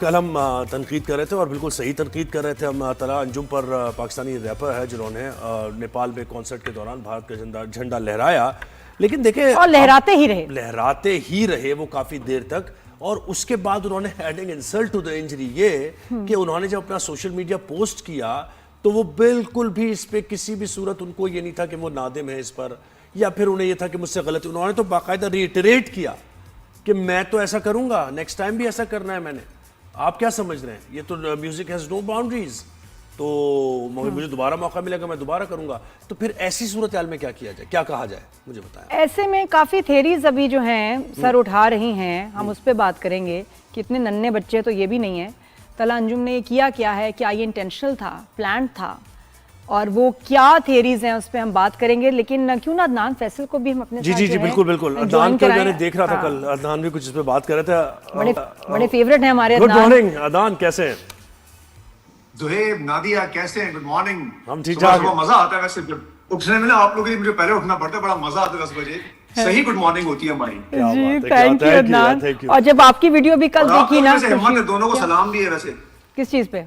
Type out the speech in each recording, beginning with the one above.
کل ہم تنقید کر رہے تھے اور بالکل صحیح تنقید کر رہے تھے ہم طلحہ انجم پر، پاکستانی ریپر ہے جنہوں نے نیپال میں کانسرٹ کے دوران بھارت کا جھنڈا لہرایا، لیکن دیکھیں اور لہراتے ہی رہے وہ کافی دیر تک، اور اس کے بعد انہوں نے adding insult to the injury یہ کہ انہوں نے جب اپنا سوشل میڈیا پوسٹ کیا تو وہ بالکل بھی اس پہ کسی بھی صورت ان کو یہ نہیں تھا کہ وہ نادم ہے اس پر، یا پھر انہیں یہ تھا کہ مجھ سے غلطی، انہوں نے تو باقاعدہ ریٹریٹ کیا کہ میں تو ایسا کروں گا، نیکسٹ ٹائم بھی ایسا کرنا ہے میں نے۔ آپ کیا سمجھ رہے ہیں؟ یہ تو میوزک ہیز نو باؤنڈریز، تو مجھے دوبارہ موقع ملے گا میں دوبارہ کروں گا۔ تو پھر ایسی صورتحال میں کیا کیا جائے، کیا کہا جائے، مجھے بتائیں۔ ایسے میں کافی تھیریز ابھی جو ہیں سر اٹھا رہی ہیں، ہم اس پہ بات کریں گے کہ اتنے ننھے بچے تو یہ بھی نہیں ہیں، طلحہ انجم نے کیا ہے، کیا یہ انٹینشنل تھا، پلانڈ تھا، اور وہ کیا تھیریز ہیں اس پہ ہم بات کریں گے۔ لیکن کیوں نہ عدنان فیصل کو بھی ہم اپنے ساتھ جی بالکل عدنان کو میں نے دیکھ رہا تھا کل، عدنان بھی کچھ اس پہ بات کر رہے تھے، بڑے فیورٹ ہیں ہمارے۔ گڈ مارننگ عدنان، کیسے ہیں؟ زہیب، نادیہ کیسے ہیں؟ Good morning. ہم ٹھیک ٹھاک ہیں۔ مزہ آتا ہے ویسے جب اٹھنے میں نا، آپ لوگوں کے لیے مجھے پہلے اٹھنا پڑتا ہے، بڑا مزہ آتا ہے 10 بجے، صحیح گڈ مارننگ ہوتی ہے ہماری۔ جی تھینک یو عدنان۔ اور جب آپ کی ویڈیو بھی کل دیکھی نا، ہمت ہے، دونوں کو سلام بھی ہے ویسے۔ کس چیز پہ؟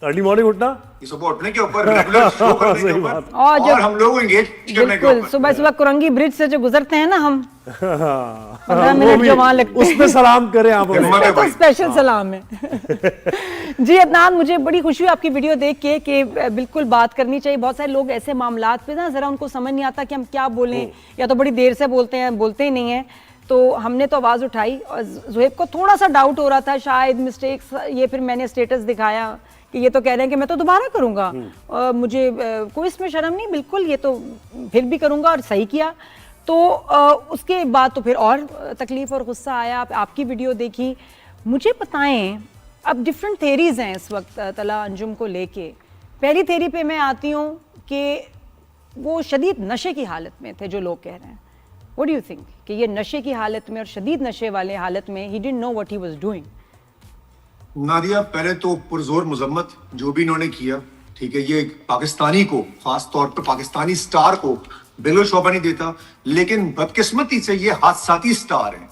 ارلی مارننگ اٹھنا، یہ صبح اٹھنے کے اوپر، ریگولر شو کرنے کے اوپر، اور ہم لوگ انگیج کرنے کے اوپر۔ صبح کرنگی برج سے جو گزرتے ہیں نا ہم 15 منٹ جو وہاں لگتے ہیں، اس پہ سلام کریں آپ ہمیں، تو اسپیشل سلام ہے۔ جی عدنان، مجھے بڑی خوشی ہوئی آپ کی ویڈیو دیکھ کے کہ بالکل بات کرنی چاہیے۔ بہت سارے لوگ ایسے معاملات پہ نا ذرا ان کو سمجھ نہیں آتا کہ ہم کیا بولیں، یا تو بڑی دیر سے بولتے ہی نہیں ہیں، تو ہم نے تو آواز اٹھائی۔ اور زہیب کو تھوڑا سا ڈاؤٹ ہو رہا تھا شاید مسٹیکس، یہ پھر میں نے اسٹیٹس دکھایا کہ یہ تو کہہ رہے ہیں کہ میں تو دوبارہ کروں گا، مجھے کوئی اس میں شرم نہیں، بالکل یہ تو پھر بھی کروں گا، اور صحیح کیا۔ تو اس کے بعد تو پھر اور تکلیف اور غصہ آیا۔ آپ کی ویڈیو دیکھی، مجھے بتائیں اب ڈفرینٹ تھیریز ہیں اس وقت طلحہ انجم کو لے کے۔ پہلی تھیری پہ میں آتی ہوں کہ وہ شدید نشے کی حالت میں تھے، جو لوگ کہہ رہے ہیں۔ What do you think کہ یہ نشے کی حالت میں اور شدید نشے والے حالت میں he didn't know what he was doing؟ Nadia, پہلے تو پرزور مذمت جو بھی انہوں نے کیا، ٹھیک ہے، یہ پاکستانی کو، خاص طور پہ پاکستانی سٹار کو بالکل شوبہ نہیں دیتا، لیکن بدقسمتی سے یہ حادثاتی سٹار ہیں۔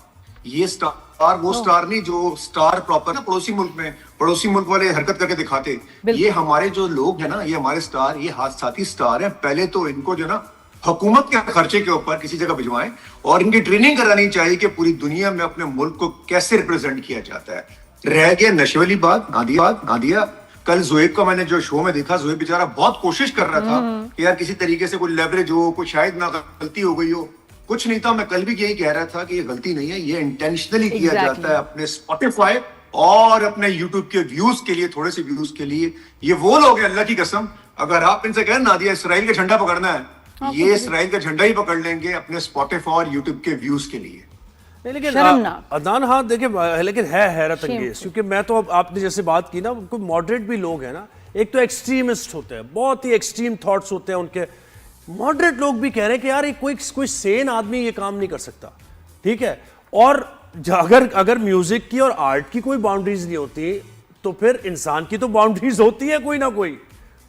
یہ سٹار وہ سٹار نہیں جو سٹار پراپر نا پڑوسی ملک میں، پڑوسی ملک والے حرکت کر کے دکھاتے۔ یہ ہمارے جو لوگ ہیں نا، یہ ہمارے سٹار، یہ حادثاتی سٹار ہیں۔ پہلے تو ان کو جو نا حکومت کے خرچے کے اوپر کسی جگہ بھجوائیں، اور ان کی ٹریننگ کرانی چاہیے کہ پوری دنیا میں اپنے ملک کو کیسے ریپرزینٹ کیا جاتا ہے۔ رہ گیا نشے والی بات، نادیہ کل زہیب کا میں نے جو شو میں دیکھا، زہیب بیچارہ بہت کوشش کر رہا تھا کہ یار کسی طریقے سے کوئی لیوریج ہو، کوئی شاید نہ غلطی ہو گئی ہو، کچھ نہیں تھا۔ میں کل بھی یہی کہہ رہا تھا کہ یہ غلطی نہیں ہے، یہ انٹینشنلی کیا جاتا ہے اپنے اسپوٹیفائی اور اپنے یوٹیوب کے ویوز کے لیے، تھوڑے سے ویوز کے لیے۔ یہ وہ لوگ ہیں، اللہ کی قسم، اگر آپ ان سے کہیں نادیہ اسرائیل کا جھنڈا پکڑنا ہے، یہ اسرائیل کا جھنڈا ہی پکڑ لیں گے اپنے اسپوٹیفائی اور یوٹیوب کے ویوز کے لیے۔ لیکن عدنان، ہاں دیکھیں، لیکن ہے حیرت انگیز، کیونکہ میں تو آپ نے جیسے بات کی نا، کوئی ماڈریٹ بھی لوگ ہیں نا، ایک تو ایکسٹریمسٹ ہوتے ہیں، بہت ہی ایکسٹریم تھاٹس ہوتے ہیں ان کے، ماڈریٹ لوگ بھی کہہ رہے ہیں کہ یار کوئی سین آدمی یہ کام نہیں کر سکتا، ٹھیک ہے۔ اور اگر میوزک کی اور آرٹ کی کوئی باؤنڈریز نہیں ہوتی تو پھر انسان کی تو باؤنڈریز ہوتی ہے، کوئی نہ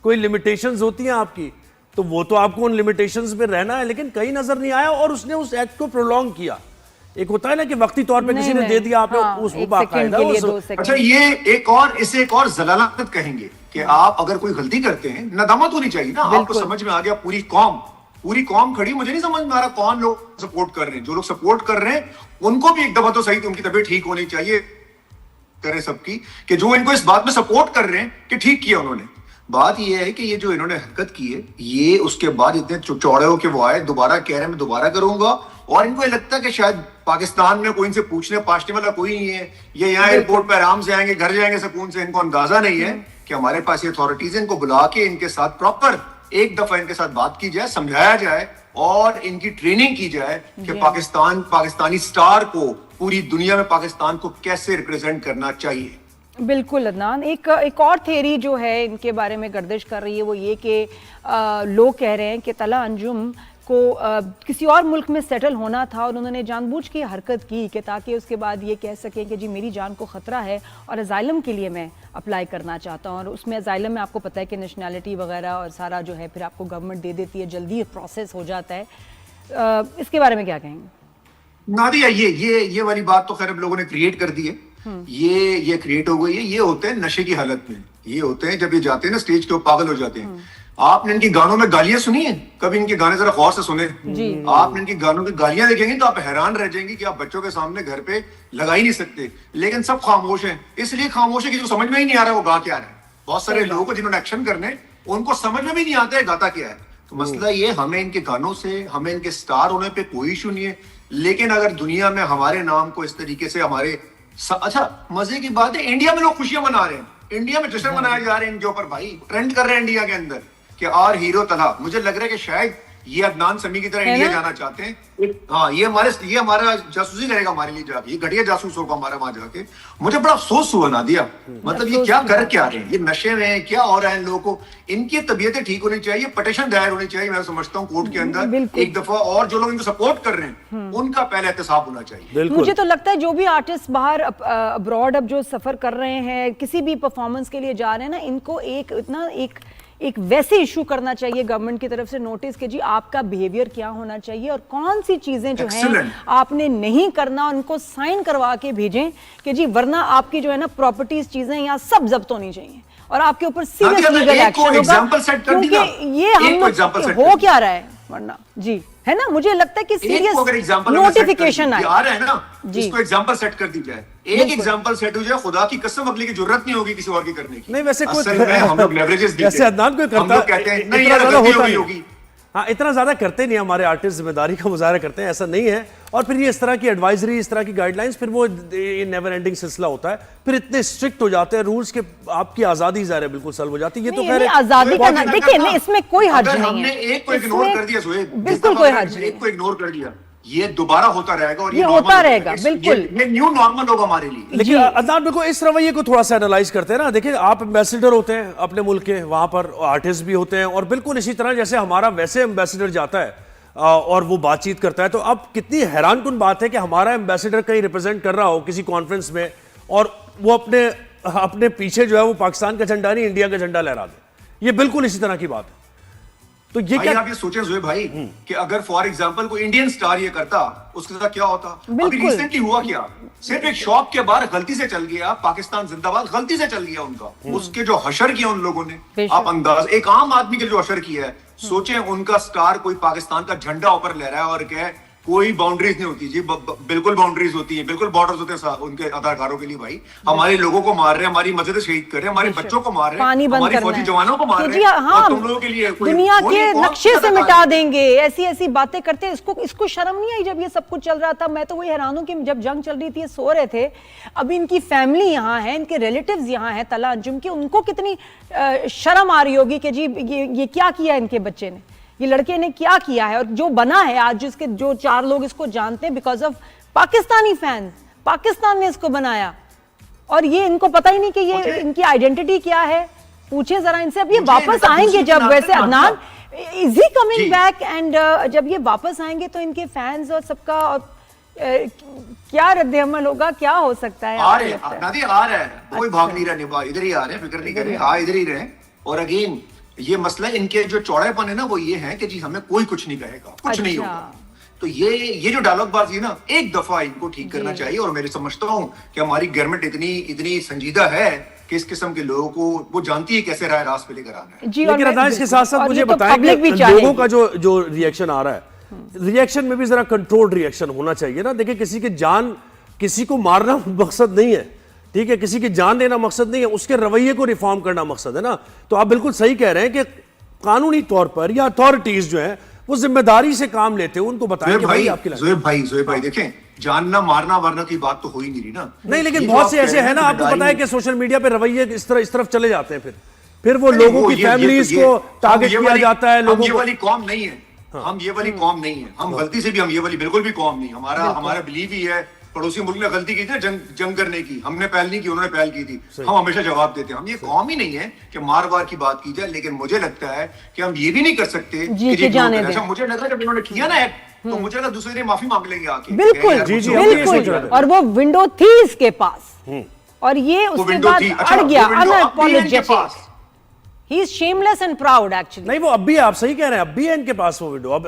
کوئی لمیٹیشنز ہوتی ہیں آپ کی، تو وہ تو آپ کو ان لمیٹیشنز پہ رہنا ہے۔ لیکن کہیں نظر نہیں آیا، اور اس نے اس ایکٹ کو پرولونگ کیا۔ ایک ہوتا ہے نا کہ وقتی طور پہ کسی نے دے دیا، آپ نے اس باقاعدہ۔ اچھا، یہ ایک اور ضلالت کہیں گے کہ آپ اگر کوئی غلطی کرتے ہیں، ندامت ہونی چاہیے نا۔ آپ کو سمجھ میں آ گیا، پوری قوم کھڑی، مجھے نہیں سمجھ میں آ رہا کون لوگ سپورٹ کر رہے ہیں۔ جو لوگ سپورٹ کر رہے ہیں ان کو بھی ایک دفعہ تو صحیح، ان کی طبیعت ٹھیک ہونی چاہیے کرے سب کی، کہ جو ان کو اس بات میں سپورٹ کر رہے ہیں کہ ٹھیک کیا انہوں نے۔ بات یہ ہے کہ یہ جو انہوں نے حرکت کی ہے، یہ اس کے بعد اتنے چوڑے ہو کے وہ آئے، دوبارہ کہہ رہے ہیں میں دوبارہ کروں گا، اور ان کو یہ لگتا ہے کہ شاید پاکستان میں کوئی ان سے پوچھنے پاشنے والا کوئی نہیں ہے، یہ یہاں ایئرپورٹ پہ آرام سے آئیں گے، گھر جائیں گے سکون سے۔ ان کو اندازہ نہیں ہے کہ ہمارے پاس یہ اتھارٹیز ہیں، ان کو بلا کے ان کے ساتھ پراپر ایک دفعہ ان کے ساتھ بات کی جائے، سمجھایا جائے، اور ان کی ٹریننگ کی جائے کہ پاکستانی سٹار کو پوری دنیا میں پاکستان کو کیسے ریپرزینٹ کرنا چاہیے۔ بالکل عدنان، ایک اور تھیری جو ہے ان کے بارے میں گردش کر رہی ہے، وہ یہ کہ لوگ کہہ رہے ہیں کہ طلحہ انجم کو کسی اور ملک میں سیٹل ہونا تھا، اور انہوں نے جان بوجھ کے حرکت کی کہ تاکہ اس کے بعد یہ کہہ سکیں کہ جی میری جان کو خطرہ ہے اور اسائلم کے لیے میں اپلائی کرنا چاہتا ہوں۔ اور اس میں اسائلم میں آپ کو پتہ ہے کہ نیشنلٹی وغیرہ اور سارا جو ہے پھر آپ کو گورنمنٹ دے دیتی ہے، جلدی پروسیس ہو جاتا ہے۔ اس کے بارے میں کیا کہیں گے؟ نادیہ، یہ والی بات تو خیر اب لوگوں نے کریٹ کر دی ہے۔ یہ کریٹ ہو گئی ہے. یہ ہوتے ہیں نشے کی حالت میں, یہ ہوتے ہیں جب یہ جاتے ہیں نا اسٹیج کے اوپر پاگل ہو جاتے ہیں. آپ نے ان کی گانوں میں گالیاں سنی ہیں کبھی؟ ان کے گانے ذرا غور سے سنیں. آپ نے ان کی گانوں کی گالیاں دیکھیں گے تو آپ حیران رہ جائیں گے کہ آپ بچوں کے سامنے گھر پہ لگا ہی نہیں سکتے. لیکن سب خاموش ہیں, اس لیے خاموش ہے کہ جو سمجھ میں ہی نہیں آ رہا وہ گا کیا رہا ہے. بہت سارے لوگوں کو جنہوں نے ایکشن کرنے ان کو سمجھ میں بھی نہیں آتا ہے گاتا کیا ہے. تو مسئلہ یہ, ہمیں ان کے گانوں سے, ہمیں ان کے سٹار ہونے پہ کوئی ایشو نہیں ہے. لیکن اگر دنیا میں ہمارے نام کو اس طریقے سے ہمارے اچھا مزے کی بات ہے انڈیا میں لوگ خوشیاں منا رہے ہیں, انڈیا میں جشن منائے جا رہے ہیں ان کے اوپر, بھائی ٹرینڈ کر رہے ہیں انڈیا کے اندر کہ اور ہیرو طلحہ. مجھے لگ رہا ہے کہ شاید یہ عدنان سمیع کی طرح انڈیا جانا چاہتے ہیں. ہاں یہ ہمارا جاسوسی کرے گا ہمارے لیے جا کے, یہ گھٹیا جاسوس ہوگا ہمارا وہاں جا کے. مجھے بڑا افسوس ہوا نادیہ, مطلب یہ کیا کر کے آ رہے ہیں, یہ نشے میں ہیں, کیا ہو رہا ہے ان لوگوں کو. ان کی طبیعتیں ٹھیک ہونی چاہیے, پٹیشن دائر ہونی چاہیے میں سمجھتا ہوں کورٹ کے اندر ایک دفعہ, اور جو لوگ ان کو سپورٹ کر رہے ہیں ان کا پہلے احتساب ہونا چاہیے. مجھے تو لگتا ہے جو بھی آرٹسٹ باہر ابراڈ اب جو سفر کر رہے ہیں, کسی بھی پرفارمنس کے لیے جا رہے ہیں نا, ان کو ایک ویسے ایشو کرنا چاہیے گورنمنٹ کی طرف سے نوٹس کہ جی آپ کا بیہیویئر کیا ہونا چاہیے اور کون سی چیزیں جو ہیں آپ نے نہیں کرنا, ان کو سائن کروا کے بھیجیں کہ جی ورنہ آپ کی جو ہے نا پراپرٹیز چیزیں یہاں سب ضبط ہونی چاہیے اور آپ کے اوپر سیریس لیگل ایکشن ہوگا, کیونکہ یہ ہم ہو کیا رہا ہے ورنہ. جی ہے نا, مجھے لگتا ہے کہ سیریس نوٹیفیکیشن آ رہا ہے نا, اس کو ایگزامپل سیٹ کر دی جائے. ایک ایگزامپل سیٹ ہو جائے, خدا کی قسم اگلی کی ضرورت نہیں ہوگی کسی اور کی کرنے کی. نہیں ویسے ہم لوگ لیوریجز دیتے ہیں, جیسے عدنان کوئی کرتا, ہم لوگ کہتے ہیں نہیں یار غلطی ہوگی. ہاں اتنا زیادہ کرتے نہیں ہمارے آرٹسٹ, ذمہ داری کا مظاہرہ کرتے ہیں, ایسا نہیں ہے. اور پھر یہ اس طرح کی ایڈوائزری, اس طرح کی گائیڈ لائنز, پھر وہ نیور اینڈنگ سلسلہ ہوتا ہے, پھر اتنے اسٹرکٹ ہو جاتے ہیں رولز کہ آپ کی آزادی ظاہر ہے بالکل سلب ہو جاتی ہے. یہ تو خیر آزادی کا نا, دیکھیں اس میں کوئی حرج نہیں ہے. ہم نے ایک کو اگنور کر دیا سہیب, بالکل کوئی حرج نہیں, ایک کو اگنور کر دیا, یہ دوبارہ ہوتا رہے گا اور یہ ہوتا رہے گا. بالکل یہ نیو نارمل ہوگا ہمارے لیے. لیکن عدنان بالکل اس رویے کو تھوڑا سا انالائز کرتے ہیں نا. دیکھیں آپ ایمبیسیڈر ہوتے ہیں اپنے ملک کے, وہاں پر آرٹسٹ بھی ہوتے ہیں, اور بالکل اسی طرح جیسے ہمارا ویسے ایمبیسیڈر جاتا ہے اور وہ بات چیت کرتا ہے, تو اب کتنی حیران کن بات ہے کہ ہمارا ایمبیسیڈر کہیں ریپرزینٹ کر رہا ہو کسی کانفرنس میں اور وہ اپنے پیچھے جو ہے وہ پاکستان کا جھنڈا نہیں انڈیا کا جھنڈا لہرا دے. یہ بالکل اسی طرح کی بات ہے. تو یہ کیا آپ یہ سوچیں زویب بھائی کہ اگر فار ایگزامپل کوئی انڈین سٹار یہ کرتا, اس کے ساتھ کیا ہوتا. ابھی ریسنٹلی ہوا کیا, صرف ایک شاپ کے باہر غلطی سے چل گیا پاکستان زندہ باد, غلطی سے چل گیا ان کا, اس کے جو حشر کیا ان لوگوں نے, آپ انداز ایک عام آدمی کے جو حشر کیا ہے, سوچیں ان کا سٹار کوئی پاکستان کا جھنڈا اوپر لے رہا ہے اور کہ کوئی باؤنڈریز نہیں ہوتی. جی بالکل باؤنڈریز ہوتی ہیں, بالکل بارڈرز ہوتے ہیں ان کے اداکاروں کے لیے. بھائی ہمارے لوگوں کو مار رہے ہیں, ہماری مسجد شہید کر رہے ہیں, ہمارے بچوں کو مار رہے ہیں, ہماری فوجی جوانوں کو مار رہے ہیں, اور تم لوگوں کے لیے دنیا کے نقشے سے مٹا دیں گے, ایسی باتیں کرتے ہیں. اس کو شرم نہیں آئی جب یہ سب کچھ چل رہا تھا؟ میں تو وہی حیران ہوں کہ جب جنگ چل رہی تھی یہ سو رہے تھے, اب ان کی فیملی یہاں ہے, ان کے ریلیٹیوز یہاں ہیں طلحہ انجم کے, ان کو کتنی شرم آ رہی ہوگی کہ جی یہ کیا کیا ان کے بچے نے, یہ لڑکے نے کیا کیا ہے. اور جو بنا ہے آج جس کے جو 4 لوگ اس کو جانتے ہیں because of Pakistani fans, Pakistan نے اس کو بنایا, اور یہ ان کو پتہ ہی نہیں کہ یہ ان کی آئیڈینٹی کیا ہے. پوچھیں ذرا ان سے, اب یہ واپس آئیں گے جب, ویسے عدنان از ہی کمنگ بیک, اینڈ جب یہ واپس آئیں گے تو ان کے فینز اور سب کا کیا رد عمل ہوگا, کیا ہو سکتا ہے؟ آ رہے ہیں, کوئی بھاگ نہیں رہا, ادھر ہی آ رہے ہیں, فکر نہیں کریں, ادھر ہی رہیں. اور اگین یہ مسئلہ ان کے جو چوڑے پن ہے نا وہ یہ ہے کہ جی ہمیں کوئی کچھ نہیں کہے گا, کچھ نہیں ہوگا. تو یہ جو ڈائلاگ بازی ہے نا, ایک دفعہ ان کو ٹھیک کرنا چاہیے. اور میں سمجھتا ہوں کہ ہماری گورنمنٹ اتنی سنجیدہ ہے کہ اس قسم کے لوگوں کو وہ جانتی ہے کیسے راہ راست پہ لے کر آنا ہے. لیکن عدنان اس کے ساتھ ساتھ مجھے بتائیں کہ لوگوں کا جو ریئیکشن آ رہا ہے, ریئیکشن میں بھی ذرا کنٹرول ریئیکشن ہونا چاہیے نا. دیکھیں کسی کی جان, کسی کو مارنا مقصد نہیں ہے, ٹھیک ہے, کسی کی جان دینا مقصد نہیں ہے, اس کے رویے کو ریفارم کرنا مقصد ہے نا. تو آپ بالکل صحیح کہہ رہے ہیں کہ قانونی طور پر یا اتھارٹیز جو ہیں وہ ذمہ داری سے کام لیتے ہیں, ان کو بتائیں کہ بھائی آپ کی زویب بھائی دیکھیں, جاننا مارنا ورنا کی بات تو ہو ہی نہیں رہی نا. نہیں لیکن بہت سے ایسے ہیں نا, آپ کو پتا ہے کہ سوشل میڈیا پہ رویے اس طرف چلے جاتے ہیں, پھر وہ لوگوں کی فیملیز کو ٹارگٹ کیا جاتا ہے. لوگوں یہ والی قوم نہیں ہے, ہم یہ والی قوم نہیں ہے, ہم غلطی سے بھی ہم یہ والی بالکل بھی قوم نہیں. ہمارا بلیو ہی ہے, پڑوسی ملک نے غلطی کی تھی جنگ کرنے کی, ہم نے پہل نہیں کی, انہوں نے پہل کی تھی, ہم ہمیشہ جواب دیتے ہیں. ہم یہ قوم ہی نہیں ہے کہ مار وار کی بات کی جائے. لیکن مجھے لگتا ہے کہ ہم یہ بھی نہیں کر سکتے کہ مجھے لگ رہا ہے جب انہوں نے کیا نا تو مجھے لگا دوسرے دن معافی مانگ لیں گے آ کے. بالکل, اور وہ ونڈو تھی اس کے پاس, اور یہ اس کے بعد اڑ گیا unapologetic. He is shameless and proud actually. نہیں وہ اب بھی, آپ صحیح کہہ رہے ہیں, اب بھی ہے ان کے پاس وہ ونڈو. اب